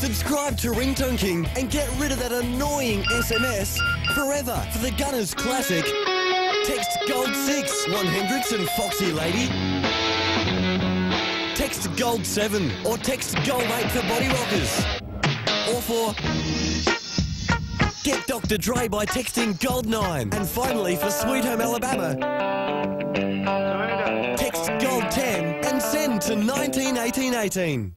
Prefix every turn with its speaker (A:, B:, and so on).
A: Subscribe to Ringtone King and get rid of that annoying SMS forever for the Gunners Classic. Text Gold 6, 1 Hendrickson Foxy Lady. Text Gold 7 or text Gold 8 for Body Rockers. Or for Get Dr. Dre by texting Gold 9. And finally for Sweet Home Alabama, text Gold 10 and send to 191818.